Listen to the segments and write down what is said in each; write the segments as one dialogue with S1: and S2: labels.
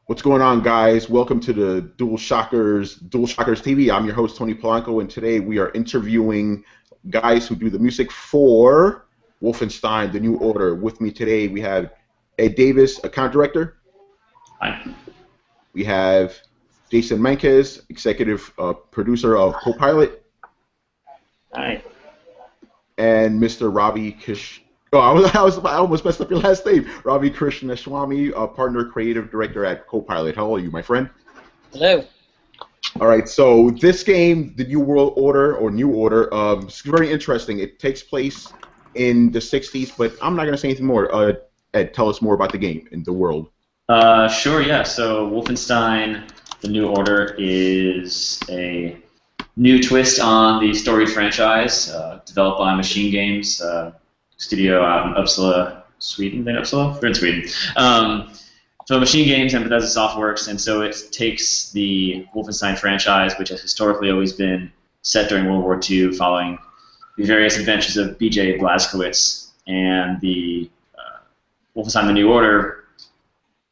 S1: What's going on, guys? Welcome to the DualShockers TV. I'm your host, Tony Polanco, and today we are interviewing guys who do the music for Wolfenstein: The New Order. With me today, we have Ed Davis, account director.
S2: Hi.
S1: We have Jason Menkes, executive producer of Copilot.
S2: Hi.
S1: And Mr. Ravi Kish. Oh, I almost messed up your last name. Ravi Krishnaswamy, partner creative director at Copilot. How are you, my friend?
S3: Hello.
S1: All right, so this game, the New World Order or New Order, it's very interesting. It takes place in the 60s, but I'm not going to say anything more. Ed, tell us more about the game and the world.
S2: Sure, yeah. So Wolfenstein: The New Order is a new twist on the storied franchise, developed by Machine Games, studio out in Uppsala, Sweden. We're in Sweden. So Machine Games and Bethesda Softworks, and so it takes the Wolfenstein franchise, which has historically always been set during World War II, following the various adventures of B.J. Blazkowicz, and the Wolfenstein: The New Order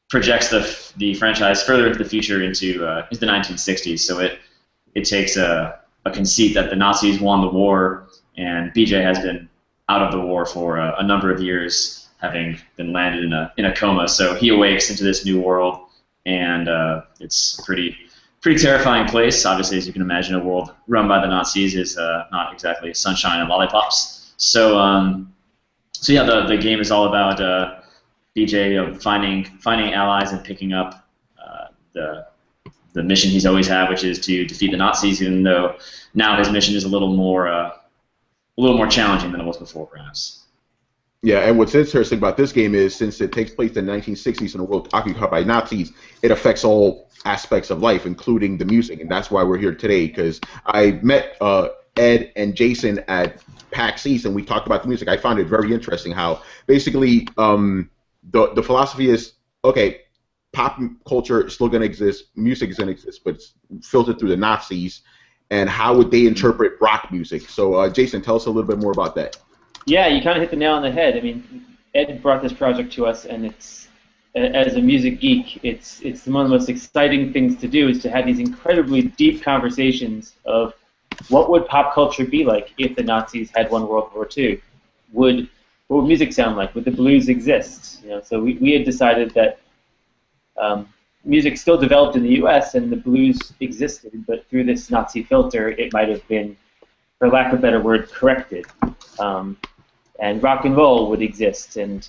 S2: projects the franchise further into the future, into the 1960s. So it takes a conceit that the Nazis won the war, and B.J. has been out of the war for a number of years, having been landed in a coma. So he awakes into this new world, and it's a pretty terrifying place. Obviously, as you can imagine, a world run by the Nazis is not exactly sunshine and lollipops. So yeah, the game is all about BJ finding allies and picking up the mission he's always had, which is to defeat the Nazis, even though now his mission is a little more challenging than it was before, perhaps.
S1: Yeah, and what's interesting about this game is, since it takes place in the 1960s in a world occupied by Nazis, it affects all aspects of life, including the music, and that's why we're here today, because I met Ed and Jason at PAX East, and we talked about the music. I found it very interesting how, basically, the philosophy is, okay, pop culture is still going to exist, music is going to exist, but it's filtered through the Nazis, and how would they interpret rock music? So, Jason, tell us a little bit more about that.
S3: Yeah, you kind of hit the nail on the head. I mean, Ed brought this project to us, and it's, as a music geek, it's one of the most exciting things to do, is to have these incredibly deep conversations of what would pop culture be like if the Nazis had won World War II? What would music sound like? Would the blues exist? So we had decided that music still developed in the U.S. and the blues existed, but through this Nazi filter, it might have been, for lack of a better word, corrected. And rock and roll would exist, and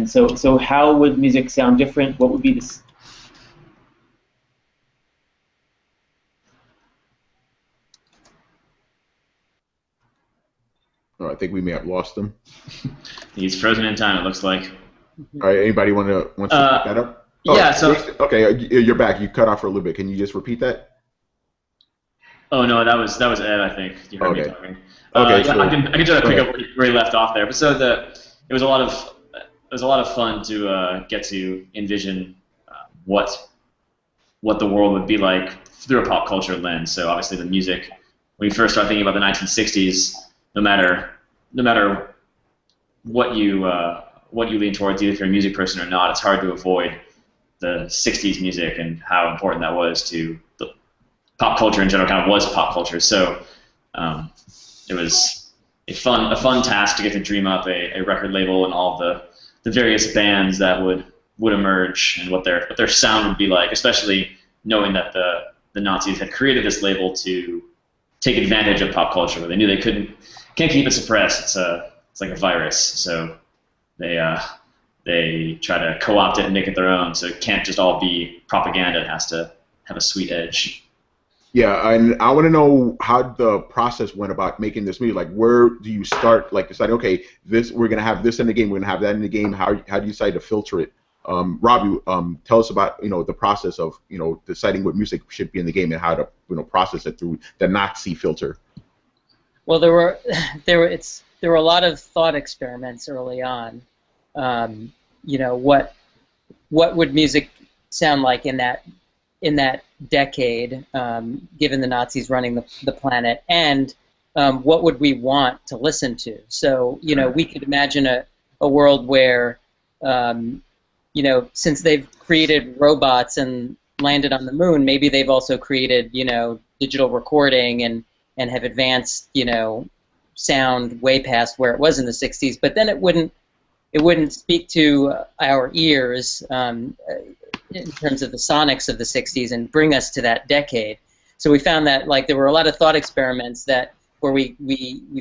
S3: so how would music sound different? What would be this?
S1: Oh, I think we may have lost him.
S2: He's frozen in time, it looks like.
S1: All right, anybody want to pick that up? Oh,
S2: yeah. So
S1: okay, you're back. You cut off for a little bit. Can you just repeat that?
S2: Oh no, that was Ed. I think you heard me talking.
S1: Okay,
S2: yeah,
S1: so
S2: I can just pick up where he left off there. But so it was a lot of fun to get to envision what the world would be like through a pop culture lens. So obviously the music, when you first start thinking about the 1960s, no matter what you lean towards, either if you're a music person or not, it's hard to avoid the 60s music and how important that was to the pop culture in general. Kind of was pop culture. So it was a fun task to get to dream up a record label and all the various bands that would emerge and what their sound would be like, especially knowing that the Nazis had created this label to take advantage of pop culture, but they knew they can't keep it suppressed. It's like a virus, so they try to co-opt it and make it their own. So it can't just all be propaganda. It has to have a sweet edge.
S1: Yeah, and I want to know how the process went about making this movie. Like, where do you start? Like, deciding, okay, we're gonna have this in the game, we're gonna have that in the game. How do you decide to filter it? Robbie, tell us about the process of deciding what music should be in the game and how to process it through the Nazi filter.
S3: Well, there were a lot of thought experiments early on. What would music sound like in that decade, given the Nazis running the planet, and what would we want to listen to? So we could imagine a world where
S4: since they've created robots and landed on the moon, maybe they've also created, digital recording and have advanced, sound way past where it was in the 60s. But then it wouldn't speak to our ears in terms of the sonics of the 60s and bring us to that decade. So we found that there were a lot of thought experiments where we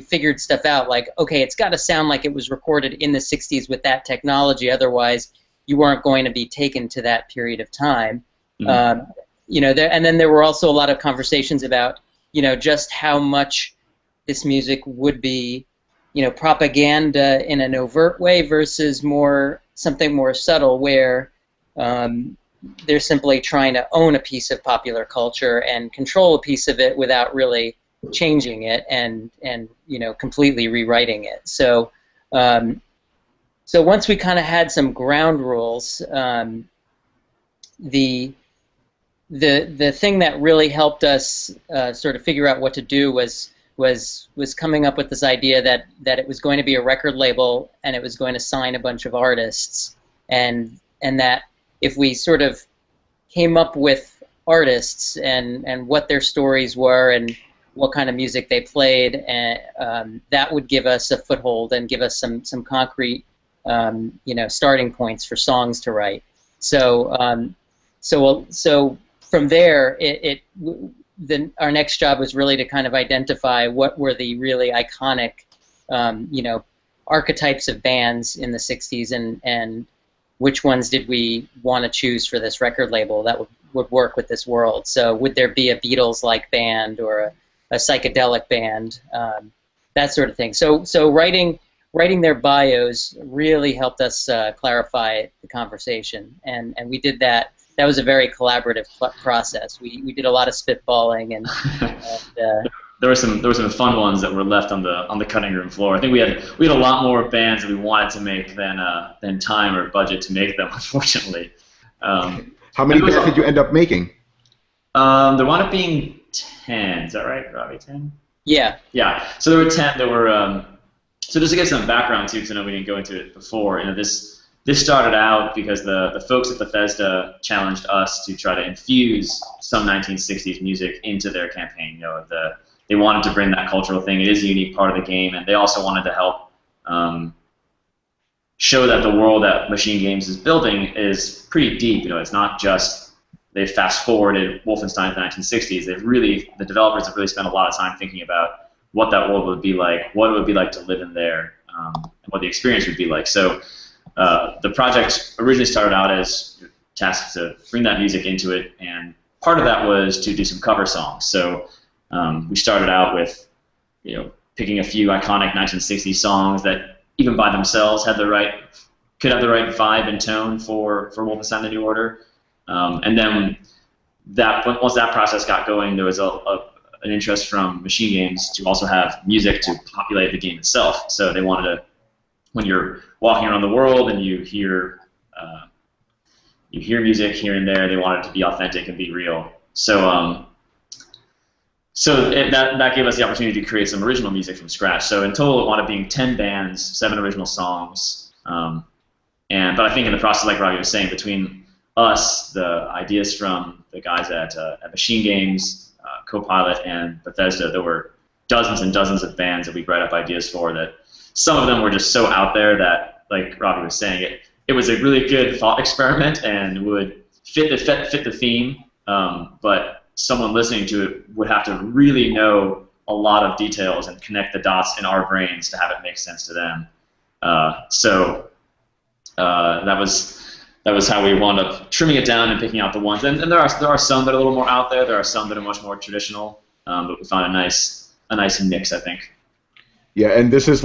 S4: figured stuff out, like, okay, it's got to sound like it was recorded in the 60s with that technology, otherwise you weren't going to be taken to that period of time. Mm-hmm. And then there were also a lot of conversations about, just how much this music would be, propaganda in an overt way versus something more subtle, where they're simply trying to own a piece of popular culture and control a piece of it without really changing it and completely rewriting it. So once we kind of had some ground rules, the thing that really helped us sort of figure out what to do was coming up with this idea that it was going to be a record label and it was going to sign a bunch of artists, and that if we sort of came up with artists and what their stories were and what kind of music they played, and that would give us a foothold and give us some concrete starting points for songs to write. So from there, our next job was really to kind of identify what were the really iconic, archetypes of bands in the 60s, and which ones did we want to choose for this record label that would work with this world. So would there be a Beatles-like band or a psychedelic band, that sort of thing. So writing their bios really helped us clarify the conversation, and we did that. That was a very collaborative process. We did a lot of spitballing, and
S2: there were some fun ones that were left on the cutting room floor. I think we had a lot more bands that we wanted to make than time or budget to make them, unfortunately.
S1: How many bands did you end up making?
S2: There wound up being 10. Is that right, Robbie? 10?
S4: Yeah.
S2: Yeah. So there were 10. There were so just to get some background too, because I know we didn't go into it before. This started out because the folks at Bethesda challenged us to try to infuse some 1960s music into their campaign. They wanted to bring that cultural thing. It is a unique part of the game, and they also wanted to help show that the world that Machine Games is building is pretty deep. It's not just they fast forwarded Wolfenstein to the 1960s. The developers have really spent a lot of time thinking about what that world would be like, what it would be like to live in there, and what the experience would be like. So the project originally started out as tasked to bring that music into it, and part of that was to do some cover songs. So we started out with, picking a few iconic 1960s songs that even by themselves could have the right vibe and tone for Wolfenstein: The New Order. And then once that process got going, there was an interest from Machine Games to also have music to populate the game itself. So they wanted to, when you're walking around the world and you hear music here and there, they wanted it to be authentic and be real. So that gave us the opportunity to create some original music from scratch. So in total, it wound up being 10 bands, 7 original songs. But I think in the process, like Robbie was saying, between us, the ideas from the guys at Machine Games, Copilot, and Bethesda, there were dozens and dozens of bands that we'd write up ideas for. That some of them were just so out there that, like Robbie was saying, it was a really good thought experiment and would fit the theme. But someone listening to it would have to really know a lot of details and connect the dots in our brains to have it make sense to them. So that was how we wound up trimming it down and picking out the ones. And there are some that are a little more out there. There are some that are much more traditional. But we found a nice mix, I think.
S1: Yeah, and this is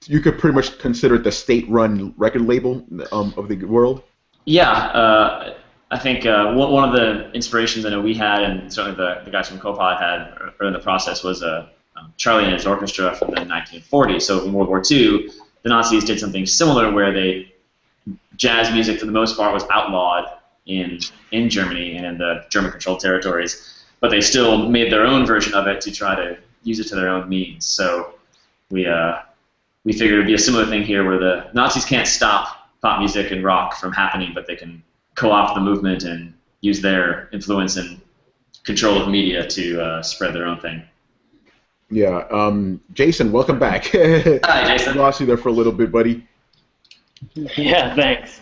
S1: you could pretty much consider it the state-run record label of the world. Yeah,
S2: I think one of the inspirations I know we had, and certainly the guys from Copilot had early in the process, was Charlie and his orchestra from the 1940s. So in World War II, the Nazis did something similar where jazz music, for the most part, was outlawed in Germany and in the German-controlled territories, but they still made their own version of it to try to use it to their own means. So we figured it would be a similar thing here, where the Nazis can't stop pop music and rock from happening, but they can co-opt the movement and use their influence and control of media to spread their own thing.
S1: Yeah. Jason, welcome back.
S2: Hi, Jason.
S1: I lost you there for a little bit, buddy.
S3: Yeah, thanks.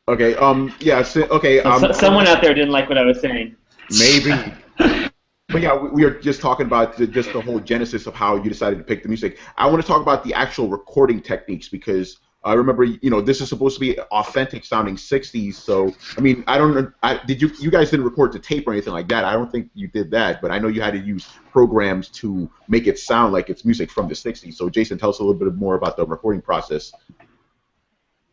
S1: Okay. Yeah. Okay.
S3: Someone out there didn't like what I was saying.
S1: Maybe. But yeah, we are just talking about just the whole genesis of how you decided to pick the music. I want to talk about the actual recording techniques because I remember, this is supposed to be authentic sounding 60s. So, I mean, I don't know. You guys didn't record to tape or anything like that. I don't think you did that, but I know you had to use programs to make it sound like it's music from the 60s. So, Jason, tell us a little bit more about the recording process.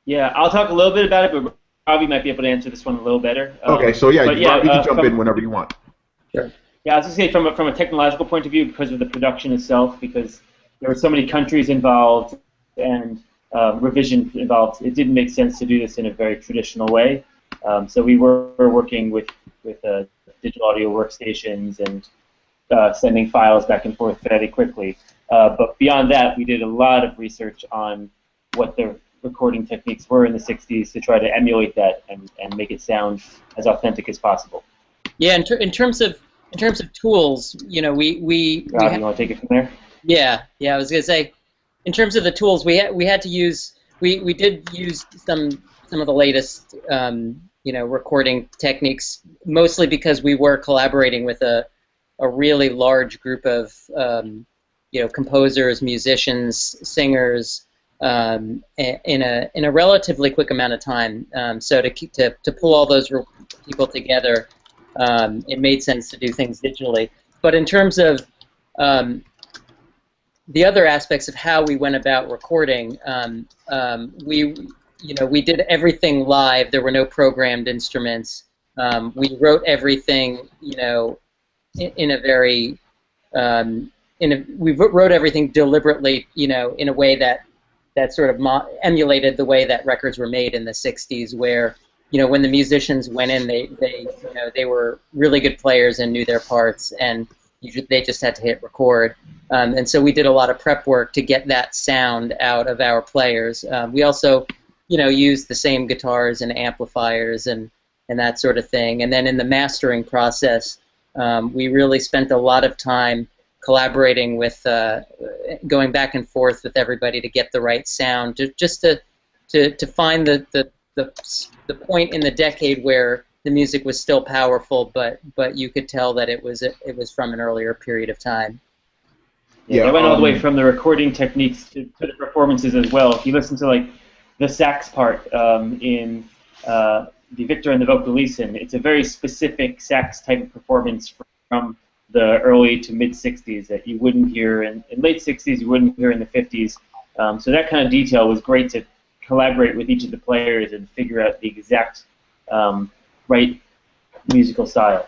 S3: Yeah, I'll talk a little bit about it, but Robbie might be able to answer this one a little better.
S1: Okay, so yeah, Robbie, you can jump in whenever you want.
S3: Sure. Yeah, I was going to say from a technological point of view, because of the production itself, because there were so many countries involved and revision involved, it didn't make sense to do this in a very traditional way. So we were working with digital audio workstations and sending files back and forth fairly quickly. But beyond that, we did a lot of research on what the recording techniques were in the 60s to try to emulate that and make it sound as authentic as possible.
S4: Yeah, in terms of tools, we
S3: Rob, you want to take it from there?
S4: Yeah, I was gonna say, in terms of the tools, we had to use we did use some of the latest recording techniques, mostly because we were collaborating with a really large group of composers, musicians, singers, in a relatively quick amount of time. So to pull all those people together, it made sense to do things digitally. But in terms of the other aspects of how we went about recording, we did everything live. There were no programmed instruments. We wrote everything, in a very we wrote everything deliberately, in a way that sort of emulated the way that records were made in the 60s, where when the musicians went in, they were really good players and knew their parts, and they just had to hit record. And so we did a lot of prep work to get that sound out of our players. We also, used the same guitars and amplifiers and that sort of thing. And then in the mastering process, we really spent a lot of time collaborating with, going back and forth with everybody to get the right sound, just to find the point in the decade where the music was still powerful, but you could tell that it was from an earlier period of time.
S3: Yeah, I went all the way from the recording techniques to the performances as well. If you listen to the sax part in the Victor and the Vocalisten, it's a very specific sax type of performance from the early to mid 60s that you wouldn't hear in late 60s, you wouldn't hear in the 50s. So that kind of detail was great to collaborate with each of the players and figure out the exact right musical style.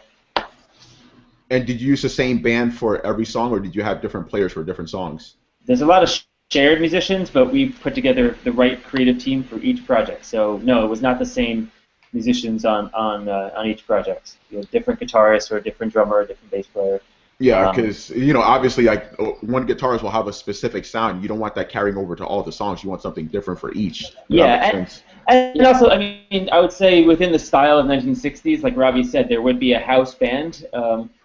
S1: And did you use the same band for every song, or did you have different players for different songs?
S3: There's a lot of shared musicians, but we put together the right creative team for each project. So no, it was not the same musicians on each project. You had different guitarists or a different drummer, a different bass player.
S1: Yeah, because obviously, one guitarist will have a specific sound. You don't want that carrying over to all the songs. You want something different for each.
S3: Yeah, and also, I mean, I would say within the style of 1960s, like Robbie said, there would be a house band.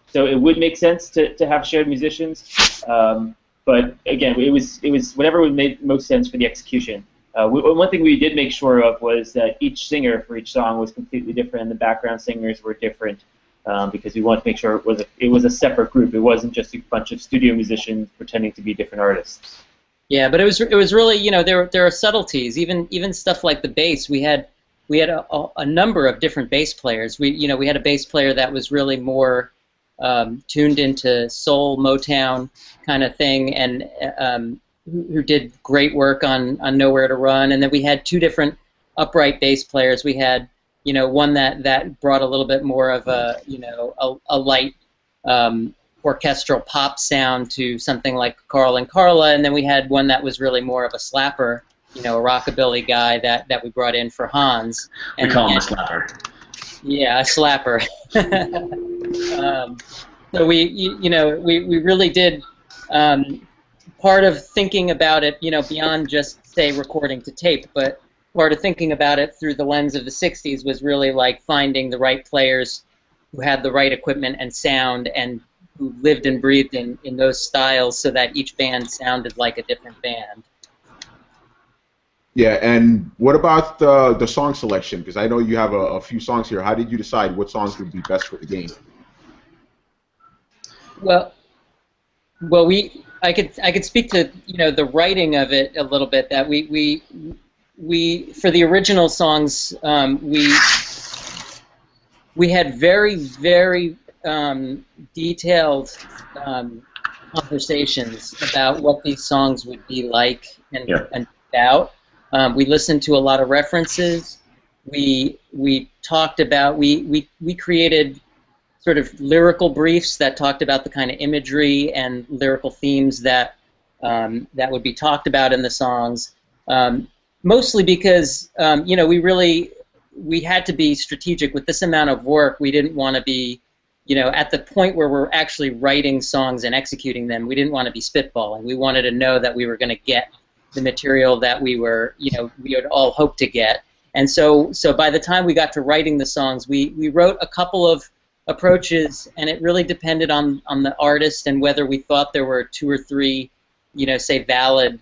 S3: So it would make sense to have shared musicians. But again, it was whatever would make most sense for the execution. One thing we did make sure of was that each singer for each song was completely different, and the background singers were different, because we wanted to make sure it was a separate group. It wasn't just a bunch of studio musicians pretending to be different artists.
S4: Yeah, but it was really, there are subtleties. Even stuff like the bass. We had a number of different bass players. We had a bass player that was really more tuned into soul, Motown kind of thing, and who did great work on Nowhere to Run. And then we had two different upright bass players. We had one that brought a little bit more of a light orchestral pop sound to something like Carl and Carla, and then we had one that was really more of a slapper, a rockabilly guy that we brought in for Hans.
S2: We call him a slapper.
S4: Yeah, a slapper. So we really did part of thinking about it, beyond just say recording to tape, but part of thinking about it through the lens of the 60s was really like finding the right players who had the right equipment and sound and who lived and breathed in those styles so that each band sounded like a different band.
S1: Yeah, and what about the song selection? Because I know you have a few songs here. How did you decide what songs would be best for the game?
S4: Well, I could speak to the writing of it a little bit. That we for the original songs we had very detailed conversations about what these songs would be like and about. We listened to a lot of references. We talked about we created sort of lyrical briefs that talked about the kind of imagery and lyrical themes that that would be talked about in the songs. Mostly because we had to be strategic with this amount of work. We didn't want to be, at the point where we're actually writing songs and executing them. We didn't want to be spitballing. We wanted to know that we were going to get the material that we would all hope to get. And so by the time we got to writing the songs, we wrote a couple of approaches, and it really depended on the artist and whether we thought there were 2 or 3, say valid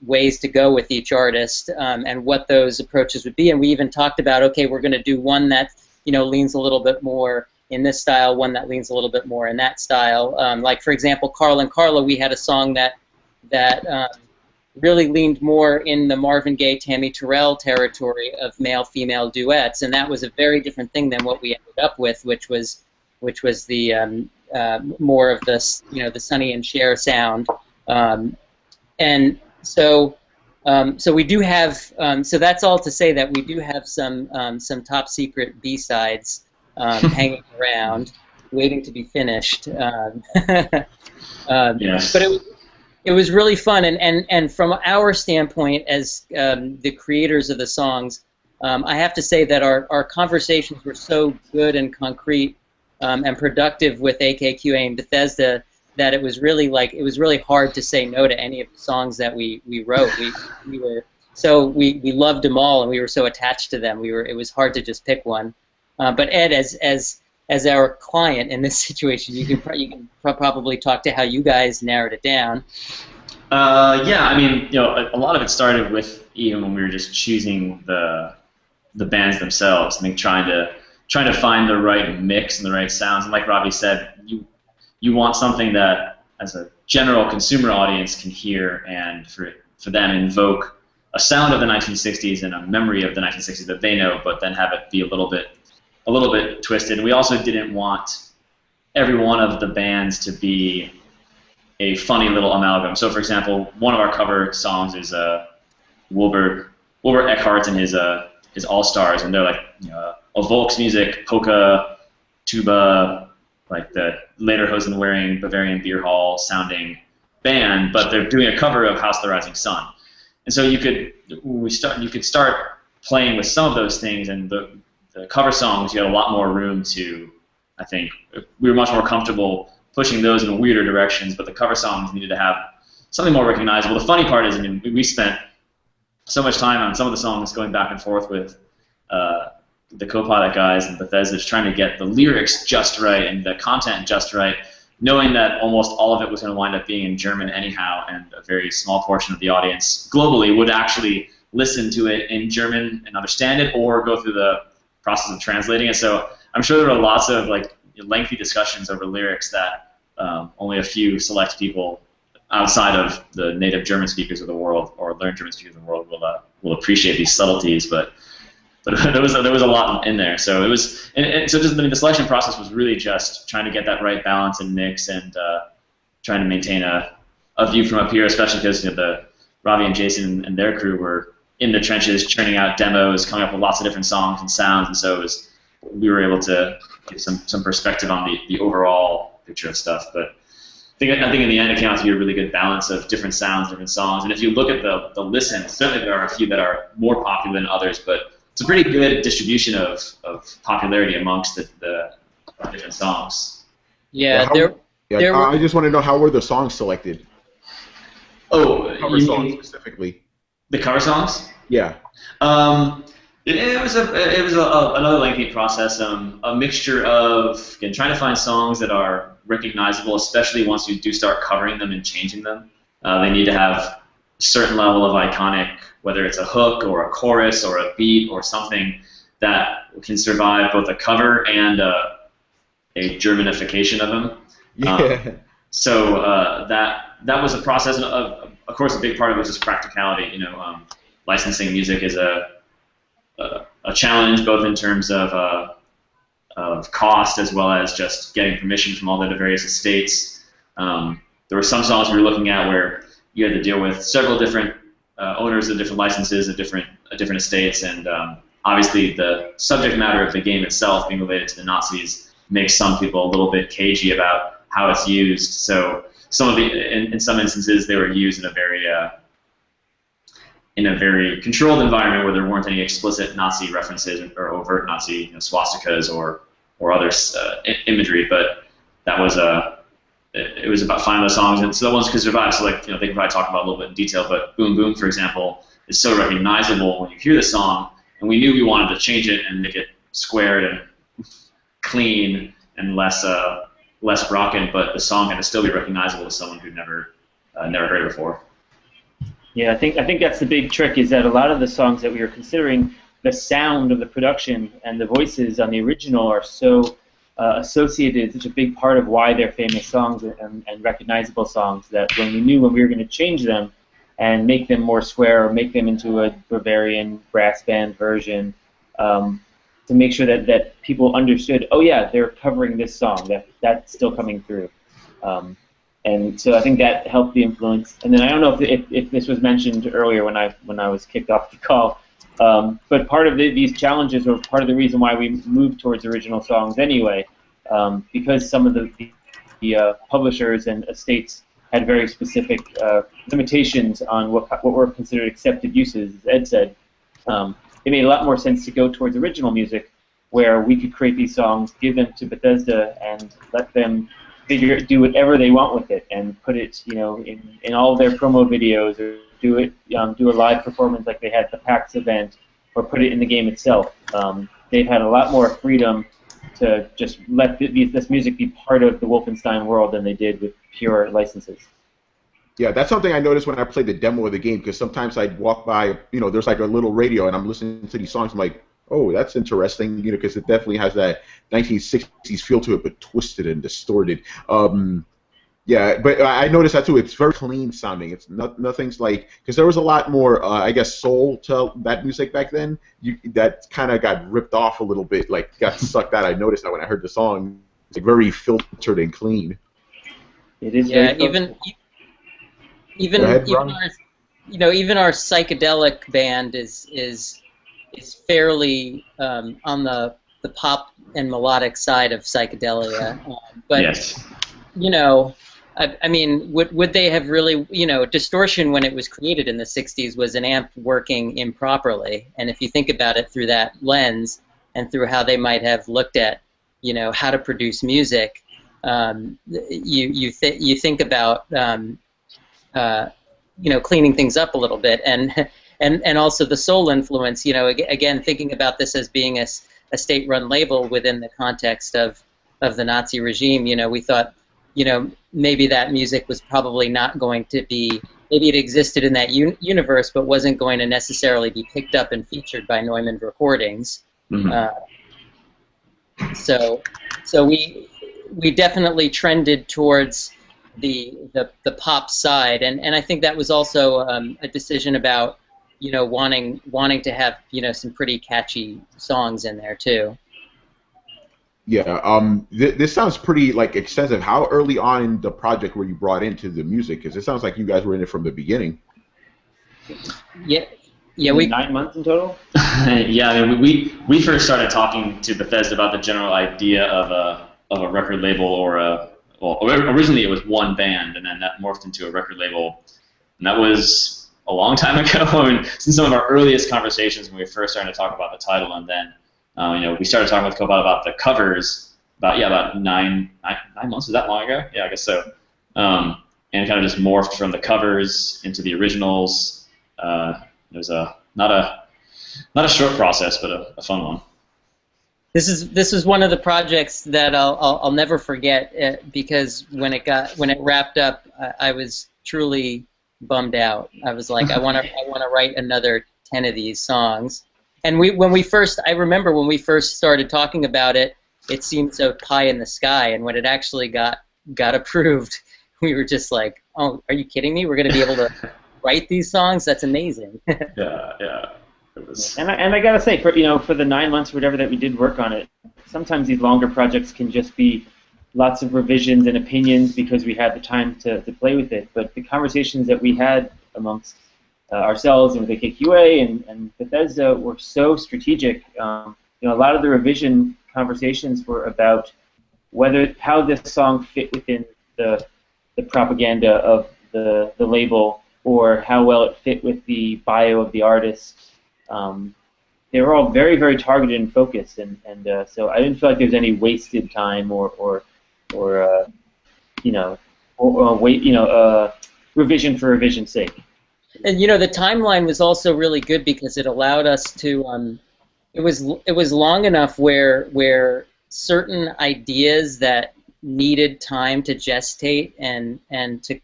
S4: ways to go with each artist, and what those approaches would be. And we even talked about, okay, we're going to do one that leans a little bit more in this style, one that leans a little bit more in that style. Like for example, Carl and Carla, we had a song that really leaned more in the Marvin Gaye, Tammy Terrell territory of male-female duets, and that was a very different thing than what we ended up with, which was the more of the the Sonny and Cher sound. And so we do have. So that's all to say that we do have some top secret B-sides hanging around, waiting to be finished.
S2: Yes.
S4: But it was really fun, and from our standpoint as the creators of the songs, I have to say that our conversations were so good and concrete and productive with AKQA and Bethesda that it was really hard to say no to any of the songs that we wrote. We loved them all, and we were so attached to them. It was hard to just pick one. But Ed, as our client in this situation, you can probably talk to how you guys narrowed it down.
S2: Yeah, I mean, a lot of it started with even when we were just choosing the bands themselves. I think trying to find the right mix and the right sounds. And like Robbie said, you want something that, as a general consumer audience, can hear and for them invoke a sound of the 1960s and a memory of the 1960s that they know, but then have it be a little bit twisted. And we also didn't want every one of the bands to be a funny little amalgam. So, for example, one of our cover songs is Wilbur Eckhart and his All Stars, and they're like a Volksmusik, polka, tuba, like the Lederhosen wearing Bavarian beer hall sounding band, but they're doing a cover of House of the Rising Sun. And so you could start playing with some of those things, and the cover songs, you had a lot more room to, I think, we were much more comfortable pushing those in weirder directions, but the cover songs needed to have something more recognizable. The funny part is, I mean, we spent so much time on some of the songs going back and forth with the Copilot guys and Bethesda, just trying to get the lyrics just right and the content just right, knowing that almost all of it was going to wind up being in German anyhow, and a very small portion of the audience globally would actually listen to it in German and understand it, or go through the process of translating it. So I'm sure there were lots of lengthy discussions over lyrics that only a few select people outside of the native German speakers of the world or learned German speakers of the world will appreciate these subtleties. But there was a lot in there. So it was, and so just the selection process was really just trying to get that right balance and mix, and trying to maintain a view from up here, especially because the Ravi and Jason and their crew were in the trenches churning out demos, coming up with lots of different songs and sounds, and so we were able to get some perspective on the overall picture of stuff. But I think in the end it came out to be a really good balance of different sounds, different songs. And if you look at the listen, certainly there are a few that are more popular than others, but it's a pretty good distribution of popularity amongst the different songs.
S4: Yeah,
S1: I just want to know, how were the songs selected?
S2: Oh,
S1: Cover songs specifically.
S2: The cover songs?
S1: Yeah.
S2: It was another lengthy process. A mixture of again trying to find songs that are recognizable, especially once you do start covering them and changing them. They need to have a certain level of iconic, whether it's a hook or a chorus or a beat or something that can survive both a cover and a Germanification of them.
S1: Yeah.
S2: So that was a process. Of course, a big part of it was just practicality. Licensing music is a challenge, both in terms of cost as well as just getting permission from all the various estates. There were some songs we were looking at where you had to deal with several different owners of different licenses of different estates, and obviously the subject matter of the game itself, being related to the Nazis, makes some people a little bit cagey about how it's used. So in some instances, they were used in a very controlled environment where there weren't any explicit Nazi references or overt Nazi swastikas or other imagery. But that was it was about finding those songs, and so the ones could survive. So they can probably talk about a little bit in detail. But Boom Boom, for example, is so recognizable when you hear the song, and we knew we wanted to change it and make it squared and clean and less rockin', but the song had to still be recognizable to someone who'd never heard it before.
S3: Yeah, I think that's the big trick, is that a lot of the songs that we were considering, the sound of the production and the voices on the original are so associated, such a big part of why they're famous songs and recognizable songs, that when we were going to change them and make them more square or make them into a Bavarian brass band version, to make sure that people understood, oh yeah, they're covering this song, that's still coming through. And so I think that helped the influence. And then I don't know if this was mentioned earlier when I was kicked off the call, but part of these challenges were part of the reason why we moved towards original songs anyway, because some of the publishers and estates had very specific limitations on what were considered accepted uses, as Ed said. It made a lot more sense to go towards original music, where we could create these songs, give them to Bethesda, and let them do whatever they want with it, and put it, in all of their promo videos, or do a live performance like they had at the PAX event, or put it in the game itself. They've had a lot more freedom to just let this music be part of the Wolfenstein world than they did with pure licenses.
S1: Yeah, that's something I noticed when I played the demo of the game, because sometimes I'd walk by, there's like a little radio, and I'm listening to these songs, I'm like, oh, that's interesting, because it definitely has that 1960s feel to it, but twisted and distorted. Yeah, but I noticed that too. It's very clean sounding. It's nothing's like, because there was a lot more, I guess, soul to that music back then. That kind of got ripped off a little bit, like got sucked out. I noticed that when I heard the song. It's like very filtered and clean.
S3: It is.
S4: Yeah, even our psychedelic band is fairly on the pop and melodic side of psychedelia, but
S2: yes.
S4: I mean, would they have really, distortion when it was created in the 60s was an amp working improperly, and if you think about it through that lens and through how they might have looked at, how to produce music, you think about, cleaning things up a little bit, and also the soul influence, again, thinking about this as being a state-run label within the context of the Nazi regime, we thought, maybe that music was probably not going to be, maybe it existed in that universe, but wasn't going to necessarily be picked up and featured by Neumann Recordings.
S2: Mm-hmm.
S4: So we definitely trended towards the pop side, and I think that was also a decision about wanting to have some pretty catchy songs in there too.
S1: Yeah, this sounds pretty extensive. How early on in the project were you brought into the music? Because it sounds like you guys were in it from the beginning.
S3: Yeah, 9 months in total.
S2: Yeah, I mean, we first started talking to Bethesda about the general idea of a record label originally it was one band, and then that morphed into a record label, and that was a long time ago. I mean, since some of our earliest conversations when we first started to talk about the title, and then we started talking with Cobalt about the covers about 9 months. Was that long ago? Yeah, I guess so. And kind of just morphed from the covers into the originals. There's a not a short process, but a fun one.
S4: This is one of the projects that I'll never forget because when it wrapped up, I was truly bummed out. I was like, I want to write another 10 of these songs. And I remember when we first started talking about it, it seemed so pie in the sky. And when it actually got approved, we were just like, oh, are you kidding me? We're going to be able to write these songs? That's amazing.
S2: Yeah.
S3: And I gotta say, for the 9 months or whatever that we did work on it, sometimes these longer projects can just be lots of revisions and opinions because we had the time to play with it. But the conversations that we had amongst ourselves and with AKQA and Bethesda were so strategic. A lot of the revision conversations were about how this song fit within the propaganda of the label, or how well it fit with the bio of the artist. They were all very, very targeted and focused, and so I didn't feel like there was any wasted time or revision for revision's sake.
S4: And the timeline was also really good because it allowed us to. It was long enough where certain ideas that needed time to gestate and to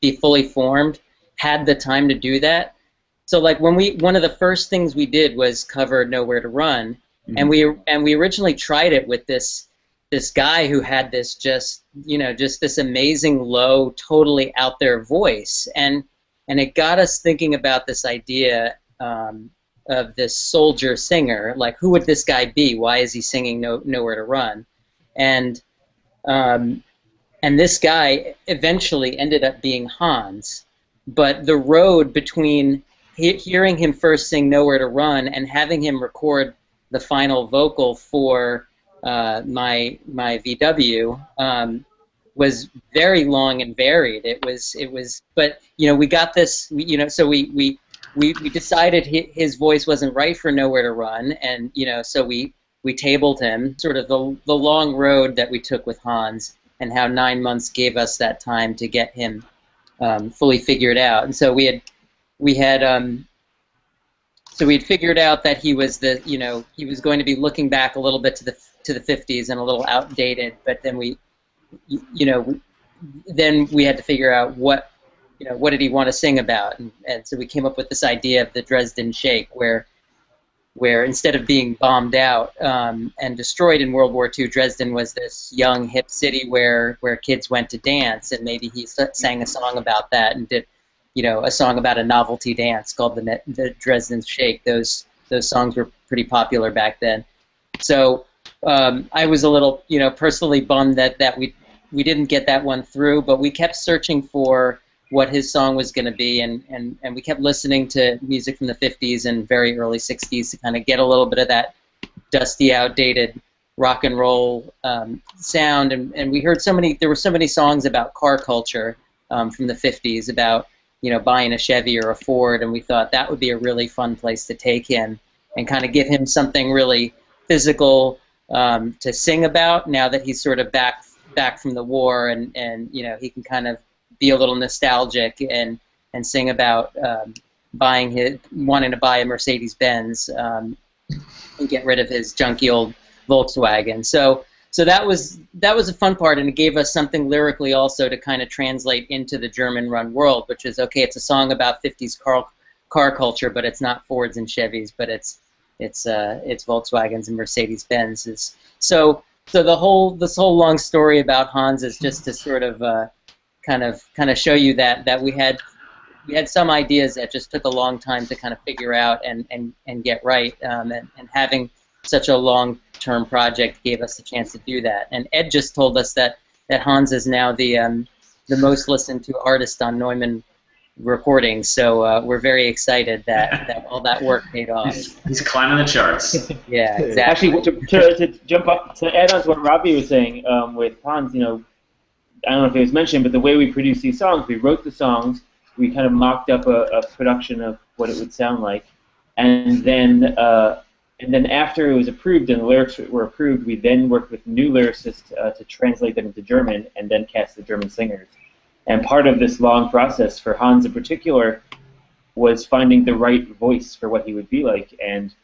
S4: be fully formed had the time to do that. So like one of the first things we did was cover Nowhere to Run, and we originally tried it with this guy who had this just this amazing low, totally out there voice, and it got us thinking about this idea of this soldier singer. Like, who would this guy be? Why is he singing Nowhere to Run? And this guy eventually ended up being Hans, but the road between hearing him first sing Nowhere to Run and having him record the final vocal for my VW was very long and varied. It was, but we got this, so we decided his voice wasn't right for Nowhere to Run, and so we tabled him. Sort of the long road that we took with Hans, and how 9 months gave us that time to get him fully figured out. And so we'd figured out that he was he was going to be looking back a little bit to the 50s and a little outdated, but then we had to figure out what did he want to sing about, and so we came up with this idea of the Dresden Shake, where instead of being bombed out and destroyed in World War II, Dresden was this young hip city where kids went to dance, and maybe he sang a song about that and did a song about a novelty dance called the Dresden Shake. Those songs were pretty popular back then. So I was a little personally bummed that we didn't get that one through, but we kept searching for what his song was going to be, and we kept listening to music from the 50s and very early 60s to kind of get a little bit of that dusty, outdated rock and roll sound, and we heard there were so many songs about car culture from the 50s, about buying a Chevy or a Ford, and we thought that would be a really fun place to take him and kind of give him something really physical to sing about now that he's sort of back from the war, and he can kind of be a little nostalgic and sing about wanting to buy a Mercedes-Benz and get rid of his junky old Volkswagen. So that was a fun part, and it gave us something lyrically also to kind of translate into the German-run world, which is, okay, it's a song about 50s car culture, but it's not Fords and Chevys, but it's Volkswagens and Mercedes-Benzes. So this whole long story about Hans is just to sort of kind of show you that we had some ideas that just took a long time to kind of figure out and get right, and having such a long-term project gave us the chance to do that. And Ed just told us that Hans is now the most listened to artist on Neumann recordings, so we're very excited that all that work paid off.
S2: He's climbing the charts.
S4: Yeah, exactly.
S3: Actually, to jump up, to add on to what Robbie was saying with Hans, I don't know if it was mentioned, but the way we produced these songs, we wrote the songs, we kind of mocked up a production of what it would sound like, and then after it was approved and the lyrics were approved, we then worked with new lyricists to translate them into German and then cast the German singers. And part of this long process for Hans in particular, was finding the right voice for what he would be like, and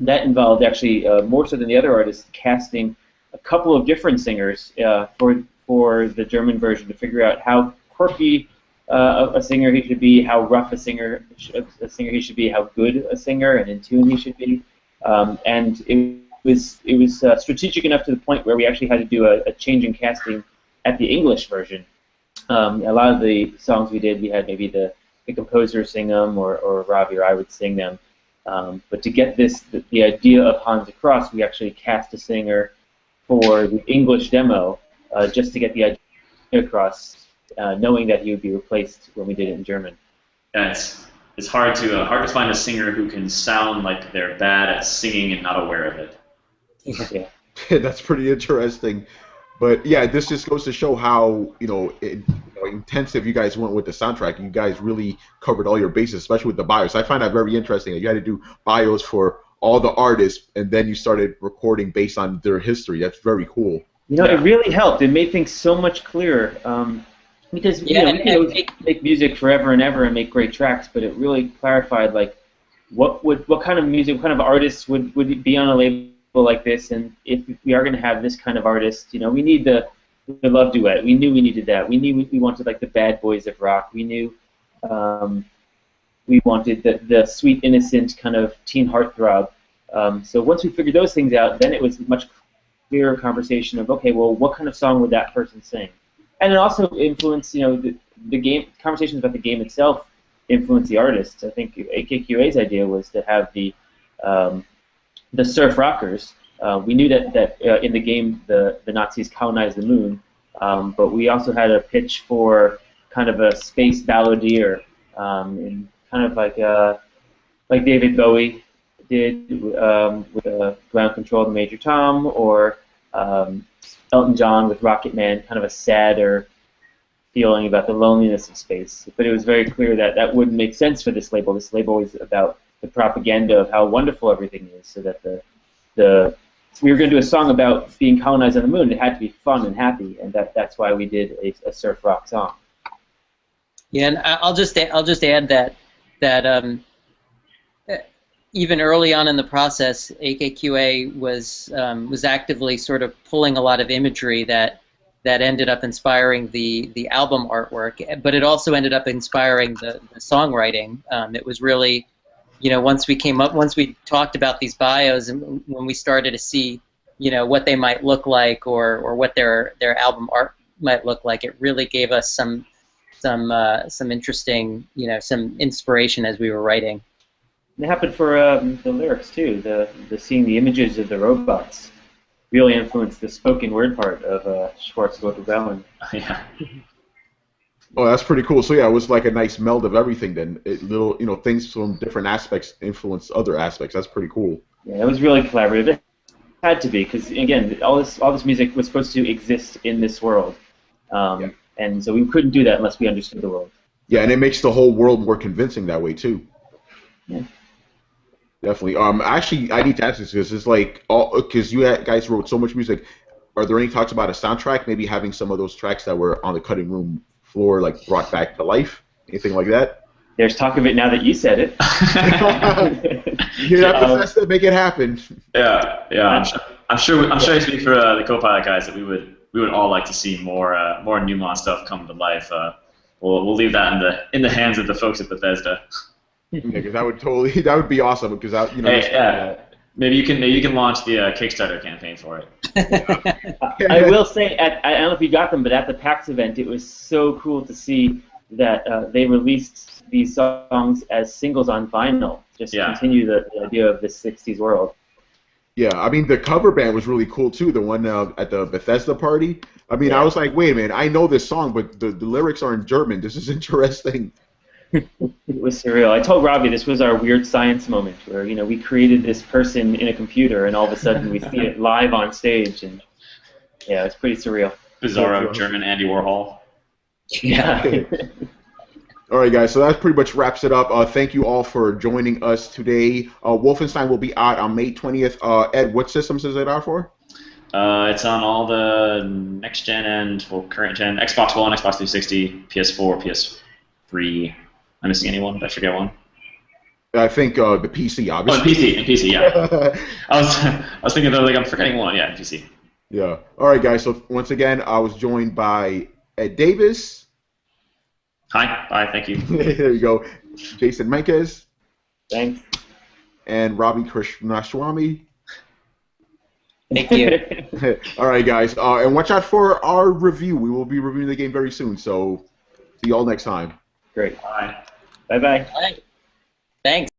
S3: that involved actually more so than the other artists casting a couple of different singers for the German version to figure out how quirky a singer he should be, how rough a singer he should be, how good a singer and in tune he should be, and it was strategic enough to the point where we actually had to do a change in casting at the English version. A lot of the songs we did, we had maybe the composer sing them, or Ravi or I would sing them. But to get the idea of Hans across, we actually cast a singer for the English demo just to get the idea across, knowing that he would be replaced when we did it in German.
S2: Yeah, it's hard to find a singer who can sound like they're bad at singing and not aware of it.
S3: Yeah.
S1: That's pretty interesting. But yeah, this just goes to show how intensive you guys went with the soundtrack. You guys really covered all your bases, especially with the bios. I find that very interesting. You had to do bios for all the artists, and then you started recording based on their history. That's very cool.
S3: It really helped. It made things so much clearer. Because we can make music forever and ever and make great tracks, but it really clarified what kind of music, what kind of artists would be on a label like this, and if we are going to have this kind of artist, we need the love duet. We knew we needed that. We knew we wanted the bad boys of rock. We knew we wanted the sweet, innocent kind of teen heartthrob. So once we figured those things out, then it was a much clearer conversation of, okay, well, what kind of song would that person sing? And it also influenced, the game, conversations about the game itself influenced the artists. I think AKQA's idea was to have the surf rockers. We knew that in the game the Nazis colonized the moon, but we also had a pitch for kind of a space balladeer, in kind of like David Bowie did with Ground Control to Major Tom, or Elton John with Rocket Man, kind of a sadder feeling about the loneliness of space. But it was very clear that wouldn't make sense for this label. This label is about the propaganda of how wonderful everything is, so that we were going to do a song about being colonized on the moon. It had to be fun and happy, and that's why we did a surf rock song.
S4: Yeah, and I'll just add that even early on in the process, AKQA was actively sort of pulling a lot of imagery that ended up inspiring the album artwork, but it also ended up inspiring the songwriting. It was really, once we talked about these bios, and when we started to see, what they might look like, or what their album art might look like, it really gave us some interesting, some inspiration as we were writing.
S3: It happened for the lyrics too. The seeing the images of the robots really influenced the spoken word part of Schwarzgotterbellen.
S2: Yeah.
S1: Oh, that's pretty cool. So yeah, it was like a nice meld of everything. Then things from different aspects influenced other aspects. That's pretty cool.
S3: Yeah, it was really collaborative. It had to be, because again, all this music was supposed to exist in this world, and so we couldn't do that unless we understood the world.
S1: Yeah, and it makes the whole world more convincing that way too.
S3: Yeah.
S1: Definitely. Actually, I need to ask this because it's because you guys wrote so much music. Are there any talks about a soundtrack? Maybe having some of those tracks that were on the cutting room floor brought back to life? Anything like that?
S3: There's talk of it now that you said it.
S1: You're not possessed to make it happen.
S2: Yeah. I'm sure I speak for the co-pilot guys that we would all like to see more Newmont stuff come to life. We'll leave that in the hands of the folks at Bethesda.
S1: Yeah, because that would be awesome. Because
S2: maybe you can launch the Kickstarter campaign for it.
S3: I will say, I don't know if you got them, but at the PAX event, it was so cool to see that they released these songs as singles on vinyl, just to continue the idea of the 60s world.
S1: Yeah, I mean, the cover band was really cool too, the one at the Bethesda party. I mean, I was like, wait a minute, I know this song, but the lyrics are in German. This is interesting.
S3: It was surreal. I told Robbie this was our weird science moment, where we created this person in a computer, and all of a sudden we see it live on stage, and yeah, it's pretty surreal.
S2: Bizarro German Andy Warhol.
S3: Yeah.
S1: All right, guys, so that pretty much wraps it up. Thank you all for joining us today. Wolfenstein will be out on May 20th. Ed, what systems is it out for?
S2: It's on all the next-gen and current-gen, Xbox One, Xbox 360, PS4, PS3. Am I missing anyone? Did I forget one?
S1: I think the PC,
S2: Oh,
S1: obviously.
S2: in PC, yeah. I was thinking, though, like, I'm forgetting one. Yeah, PC.
S1: Yeah. All right, guys. So once again, I was joined by Ed Davis.
S2: Hi, bye, thank you.
S1: There you go. Jason Menkes
S3: Thanks.
S1: and Ravi Krishnaswamy.
S4: Thank you.
S1: All right, guys. And watch out for our review. We will be reviewing the game very soon. So see you all next time.
S3: Great.
S2: Bye.
S3: Bye-bye.
S4: All right. Thanks.